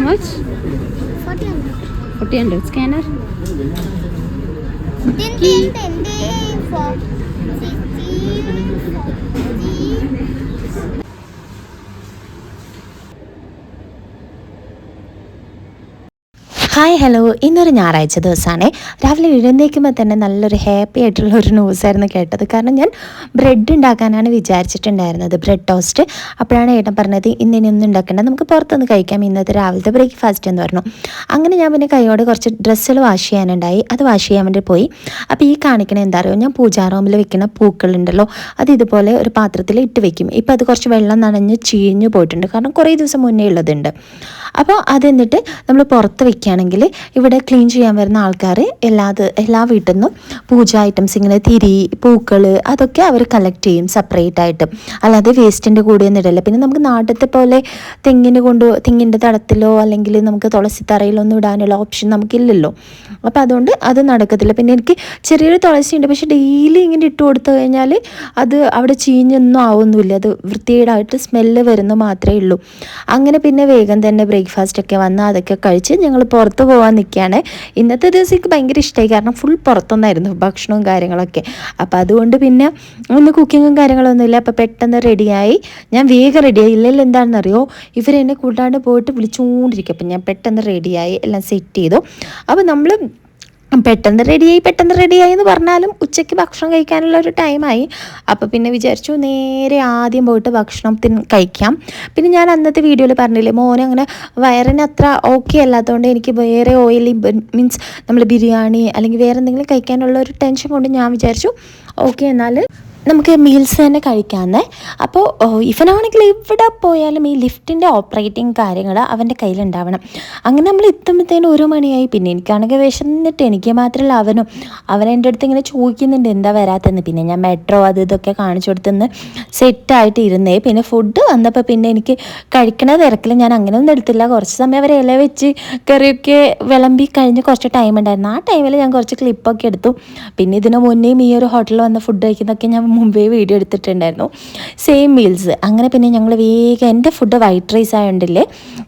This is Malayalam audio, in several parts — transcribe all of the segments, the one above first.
much? 4000 scanner. ഹായ് ഹലോ, ഇന്നൊരു ഞായറാഴ്ച ദിവസമാണ്. രാവിലെ എഴുന്നേൽക്കുമ്പോൾ തന്നെ നല്ലൊരു ഹാപ്പി ആയിട്ടുള്ള ഒരു ന്യൂസായിരുന്നു കേട്ടത്. കാരണം ഞാൻ ബ്രെഡ് ഉണ്ടാക്കാനാണ് വിചാരിച്ചിട്ടുണ്ടായിരുന്നത്, ബ്രെഡ് ടോസ്റ്റ്. അപ്പോഴാണ് ഏട്ടൻ പറഞ്ഞത് ഇന്നിനൊന്നും ഉണ്ടാക്കേണ്ട, നമുക്ക് പുറത്തുനിന്ന് കഴിക്കാം, ഇന്നത്തെ രാവിലത്തെ ബ്രേക്ക്ഫാസ്റ്റ് എന്ന് പറഞ്ഞു. അങ്ങനെ ഞാൻ പിന്നെ കൈയോടെ കുറച്ച് ഡ്രസ്സുകൾ വാഷ് ചെയ്യാനുണ്ടായി, അത് വാഷ് ചെയ്യാൻ വേണ്ടി പോയി. അപ്പോൾ ഈ കാണിക്കണ എന്താ അറിയോ, ഞാൻ പൂജാ റൂമിൽ വെക്കുന്ന പൂക്കളുണ്ടല്ലോ, അത് ഇതുപോലെ ഒരു പാത്രത്തിൽ ഇട്ട് വെക്കും. ഇപ്പോൾ അത് കുറച്ച് വെള്ളം നനഞ്ഞ് ചീഞ്ഞു പോയിട്ടുണ്ട്, കാരണം കുറേ ദിവസം മുന്നേ ഉള്ളതുണ്ട്. അപ്പോൾ അതെന്നിട്ട് നമ്മൾ പുറത്ത് വെക്കുകയാണെങ്കിൽ ഇവിടെ ക്ലീൻ ചെയ്യാൻ വരുന്ന ആൾക്കാർ എല്ലാ വീട്ടിൽ നിന്നും പൂജ ഐറ്റംസ് ഇങ്ങനെ തിരി പൂക്കൾ അതൊക്കെ അവർ കളക്ട് ചെയ്യും സെപ്പറേറ്റ് ആയിട്ട്, അല്ലാതെ വേസ്റ്റിൻ്റെ കൂടെ ഒന്നും ഇടല്ല. പിന്നെ നമുക്ക് നാട്ടിലത്തെ പോലെ തെങ്ങിൻ്റെ തടത്തിലോ അല്ലെങ്കിൽ നമുക്ക് തുളസി തറയിലോ ഒന്നും ഇടാനുള്ള ഓപ്ഷൻ നമുക്കില്ലല്ലോ. അപ്പോൾ അതുകൊണ്ട് അത് നടക്കത്തില്ല. പിന്നെ എനിക്ക് ചെറിയൊരു തുളസി ഉണ്ട്, പക്ഷേ ഡെയിലി ഇങ്ങനെ ഇട്ട് കൊടുത്തു കഴിഞ്ഞാൽ അത് അവിടെ ചീഞ്ഞൊന്നും ആവുന്നില്ല, അത് വൃത്തികേടായിട്ട് സ്മെല്ല് വരുന്ന മാത്രമേ ഉള്ളൂ. അങ്ങനെ പിന്നെ വേഗം തന്നെ ബ്രേക്ക്ഫാസ്റ്റൊക്കെ വന്ന് അതൊക്കെ കഴിച്ച് ഞങ്ങൾ പുറത്ത് പോകാൻ നിൽക്കുകയാണ്. ഇന്നത്തെ ദിവസം എനിക്ക് ഭയങ്കര ഇഷ്ടമായി, കാരണം ഫുൾ പുറത്തുനിന്നായിരുന്നു ഭക്ഷണവും കാര്യങ്ങളൊക്കെ. അപ്പോൾ അതുകൊണ്ട് പിന്നെ ഒന്ന് കുക്കിങ്ങും കാര്യങ്ങളൊന്നുമില്ല. അപ്പോൾ പെട്ടെന്ന് റെഡിയായി, ഞാൻ വേഗം റെഡിയായി. ഇല്ലെങ്കിൽ എന്താണെന്നറിയോ, ഇവരെന്നെ കൂട്ടാണ്ട് പോയിട്ട് വിളിച്ചുകൊണ്ടിരിക്കും. അപ്പം ഞാൻ പെട്ടെന്ന് റെഡിയായി, എല്ലാം സെറ്റ് ചെയ്തു. അപ്പോൾ നമ്മൾ പെട്ടെന്ന് റെഡിയായി എന്ന് പറഞ്ഞാലും ഉച്ചയ്ക്ക് ഭക്ഷണം കഴിക്കാനുള്ള ഒരു ടൈമായി. അപ്പോൾ പിന്നെ വിചാരിച്ചു നേരെ ആദ്യം പോയിട്ട് ഭക്ഷണം കഴിക്കാം. പിന്നെ ഞാൻ അന്നത്തെ വീഡിയോയിൽ പറഞ്ഞില്ലേ, മോനെ അങ്ങനെ വയറിന് അത്ര ഓക്കെ അല്ലാത്തതുകൊണ്ട് എനിക്ക് വേറെ ഓയിലി മീൻസ് നമ്മൾ ബിരിയാണി അല്ലെങ്കിൽ വേറെ എന്തെങ്കിലും കഴിക്കാനുള്ള ഒരു ടെൻഷൻ കൊണ്ട് ഞാൻ വിചാരിച്ചു ഓക്കെ എന്നാൽ നമുക്ക് മീൽസ് തന്നെ കഴിക്കാമെന്ന്. അപ്പോൾ ഇവനാണെങ്കിൽ എവിടെ പോയാലും ഈ ലിഫ്റ്റിൻ്റെ ഓപ്പറേറ്റിംഗ് കാര്യങ്ങൾ അവൻ്റെ കയ്യിലുണ്ടാവണം. അങ്ങനെ നമ്മൾ എത്തുമ്പോഴത്തേനും 1 മണിയായി. പിന്നെ എനിക്കാണെങ്കിൽ വിശന്നിട്ട്, എനിക്ക് മാത്രമല്ല അവൻ എൻ്റെ അടുത്ത് ഇങ്ങനെ ചോദിക്കുന്നുണ്ട് എന്താ വരാത്തെന്ന്. പിന്നെ ഞാൻ മെട്രോ അത് ഇതൊക്കെ കാണിച്ചു കൊടുത്തെന്ന് സെറ്റായിട്ട് ഇരുന്നേ. പിന്നെ ഫുഡ് വന്നപ്പോൾ പിന്നെ എനിക്ക് കഴിക്കണ തിരക്കിൽ ഞാൻ അങ്ങനെയൊന്നും എടുത്തില്ല. കുറച്ച് സമയം അവരെ ഇല വെച്ച് കറിയൊക്കെ വിളമ്പി കഴിഞ്ഞ് കുറച്ച് ടൈം ഉണ്ടായിരുന്നു. ആ ടൈമിൽ ഞാൻ കുറച്ച് ക്ലിപ്പൊക്കെ എടുത്തു. പിന്നെ ഇതിന് മുന്നേയും ഈ ഒരു ഹോട്ടലിൽ വന്ന് ഫുഡ് കഴിക്കുന്നതൊക്കെ ഞാൻ മുമ്പേ വീഡിയോ എടുത്തിട്ടുണ്ടായിരുന്നു, സെയിം മീൽസ്. അങ്ങനെ പിന്നെ ഞങ്ങൾ വേഗം, എൻ്റെ ഫുഡ് വൈറ്റ് റൈസ് ആയതുകൊണ്ടില്ലേ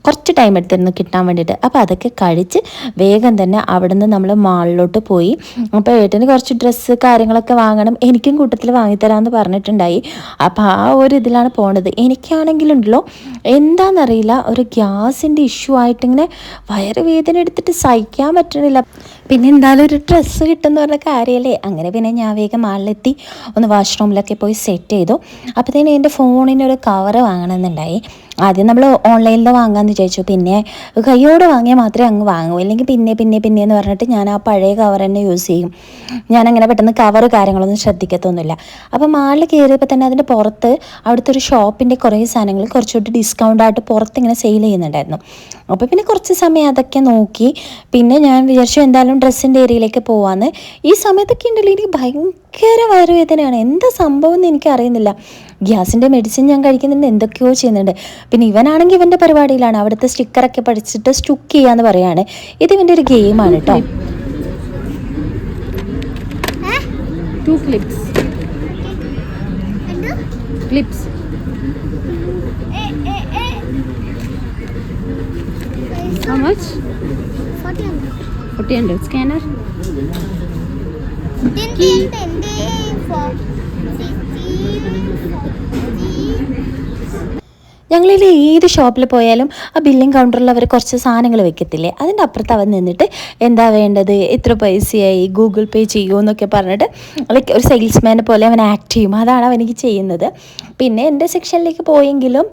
കുറച്ച് ടൈം എടുത്തിരുന്നു കിട്ടാൻ വേണ്ടിയിട്ട്. അപ്പോൾ അതൊക്കെ കഴിച്ച് വേഗം തന്നെ അവിടെ നിന്ന് നമ്മൾ മാളിലോട്ട് പോയി. അപ്പോൾ ഏട്ടന് കുറച്ച് ഡ്രസ്സ് കാര്യങ്ങളൊക്കെ വാങ്ങണം, എനിക്കും കൂട്ടത്തിൽ വാങ്ങിത്തരാമെന്ന് പറഞ്ഞിട്ടുണ്ടായി. അപ്പോൾ ആ ഒരു ഇതിലാണ് പോണത്. എനിക്കാണെങ്കിലുണ്ടല്ലോ എന്താണെന്നറിയില്ല, ഒരു ഗ്യാസിൻ്റെ ഇഷ്യൂ ആയിട്ടിങ്ങനെ വയറുവേദന എടുത്തിട്ട് സഹിക്കാൻ പറ്റണില്ല. പിന്നെ എന്തായാലും ഒരു ഡ്രസ്സ് കിട്ടുമെന്ന് പറഞ്ഞ കാര്യമല്ലേ. അങ്ങനെ പിന്നെ ഞാൻ വേഗം മാളിലെത്തി ഒന്ന് വാഷ്റൂമിലൊക്കെ പോയി സെറ്റ് ചെയ്തു. അപ്പോഴത്തേനും എൻ്റെ ഫോണിനൊരു കവറ് വാങ്ങണമെന്നുണ്ടായി. ആദ്യം നമ്മൾ ഓൺലൈനിൽ വാങ്ങാമെന്ന് വിചാരിച്ചു. പിന്നെ കൈയോടെ വാങ്ങിയാൽ മാത്രമേ അങ്ങ് വാങ്ങൂ, അല്ലെങ്കിൽ പിന്നെ എന്ന് പറഞ്ഞിട്ട് ഞാൻ ആ പഴയ കവർ തന്നെ യൂസ് ചെയ്യും. ഞാനങ്ങനെ പെട്ടെന്ന് കവർ കാര്യങ്ങളൊന്നും ശ്രദ്ധിക്കത്തൊന്നുമില്ല. അപ്പോൾ മാളിൽ കയറിയപ്പോൾ തന്നെ അതിൻ്റെ പുറത്ത് അവിടുത്തെ ഒരു ഷോപ്പിൻ്റെ കുറേ സാധനങ്ങൾ കുറച്ചുകൂടി ഡിസ്കൗണ്ടായിട്ട് പുറത്ത് ഇങ്ങനെ സെയിൽ ചെയ്യുന്നുണ്ടായിരുന്നു. അപ്പോൾ പിന്നെ കുറച്ച് സമയം അതൊക്കെ നോക്കി. പിന്നെ ഞാൻ വിചാരിച്ചു എന്തായാലും ഡ്രസ്സിൻ്റെ ഏരിയയിലേക്ക് പോകാമെന്ന്. ഈ സമയത്തൊക്കെ ഉണ്ടല്ലോ എനിക്ക് ഭയങ്കര വയറുവേദനയാണ്, എന്താ സംഭവം എന്ന് എനിക്കറിയുന്നില്ല. ഗ്യാസിൻ്റെ മെഡിസിൻ ഞാൻ കഴിക്കുന്നുണ്ട്, എന്തൊക്കെയോ ചെയ്യുന്നുണ്ട്. പിന്നെ ഇവനാണെങ്കിൽ ഇവൻ്റെ പരിപാടിയിലാണ്, അവിടുത്തെ സ്റ്റിക്കറൊക്കെ പഠിച്ചിട്ട് സ്റ്റുക്ക് ചെയ്യാന്ന് പറയാണ്. ഇത് ഇവൻ്റെ ഒരു ഗെയിമാണ് കേട്ടോ. 2 clips. How much? 4000 scanner. ഞങ്ങളിൽ ഏത് ഷോപ്പിൽ പോയാലും ആ ബില്ലിംഗ് കൗണ്ടറിൽ അവർ കുറച്ച് സാധനങ്ങൾ വെക്കത്തില്ലേ, അതിൻ്റെ അപ്പുറത്ത് അവൻ നിന്നിട്ട് എന്താ വേണ്ടത്, എത്ര പൈസയായി, ഗൂഗിൾ പേ ചെയ്യുമോ എന്നൊക്കെ പറഞ്ഞിട്ട് ലൈക്ക് ഒരു സെയിൽസ്മാനെ പോലെ അവൻ ആക്ട് ചെയ്യും. അതാണ് അവനിക്ക് ചെയ്യുന്നത്. പിന്നെ എൻ്റെ സെക്ഷനിലേക്ക് പോയെങ്കിലും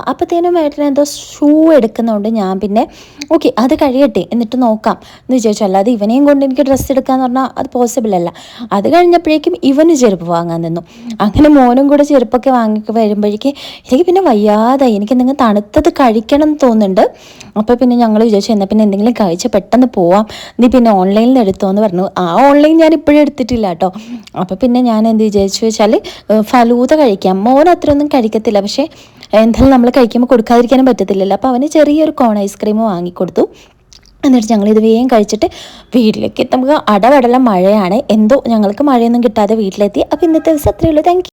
അപ്പോഴത്തേനും ഏട്ടൻ എന്തോ ഷൂ എടുക്കുന്നതുകൊണ്ട് ഞാൻ പിന്നെ ഓക്കെ അത് കഴിയട്ടെ എന്നിട്ട് നോക്കാം എന്ന് വിചാരിച്ചു. അല്ലാതെ ഇവനെയും കൊണ്ട് എനിക്ക് ഡ്രസ്സ് എടുക്കാമെന്ന് പറഞ്ഞാൽ അത് പോസിബിൾ അല്ല. അത് കഴിഞ്ഞപ്പോഴേക്കും ഇവന് ചെരുപ്പ് വാങ്ങാൻ നിന്നു. അങ്ങനെ മോനും കൂടെ ചെരുപ്പൊക്കെ വാങ്ങി വരുമ്പോഴേക്ക് എനിക്ക് പിന്നെ വയ്യാതായി, എനിക്ക് എന്തെങ്കിലും തണുത്തത് കഴിക്കണം എന്ന് തോന്നുന്നുണ്ട്. അപ്പോൾ പിന്നെ ഞങ്ങൾ വിചാരിച്ചു എന്നാൽ പിന്നെ എന്തെങ്കിലും കഴിച്ച് പെട്ടെന്ന് പോവാം, നീ പിന്നെ ഓൺലൈനിൽ എടുത്തോ എന്ന് പറഞ്ഞു. ആ ഓൺലൈൻ ഞാൻ ഇപ്പോഴും എടുത്തിട്ടില്ല കേട്ടോ. അപ്പോൾ പിന്നെ ഞാൻ എന്ത് വിചാരിച്ചു വെച്ചാൽ ഫലൂദ കഴിക്കാം. മോൻ അത്രയൊന്നും കഴിക്കത്തില്ല, പക്ഷേ എന്തായാലും നമ്മൾ കഴിക്കുമ്പോൾ കൊടുക്കാതിരിക്കാനും പറ്റത്തില്ലല്ലോ. അപ്പോൾ അവന് ചെറിയൊരു കോൺ ഐസ്ക്രീം വാങ്ങിക്കൊടുത്തു. എന്നിട്ട് ഞങ്ങളിത് വേഗം കഴിച്ചിട്ട് വീട്ടിലേക്ക് എത്തുമ്പോൾ അടവടല മഴയാണ്. എന്തോ ഞങ്ങൾക്ക് മഴയൊന്നും കിട്ടാതെ വീട്ടിലെത്തി. അപ്പോൾ ഇന്നത്തെ ദിവസം അത്രയേ ഉള്ളൂ. Thank you.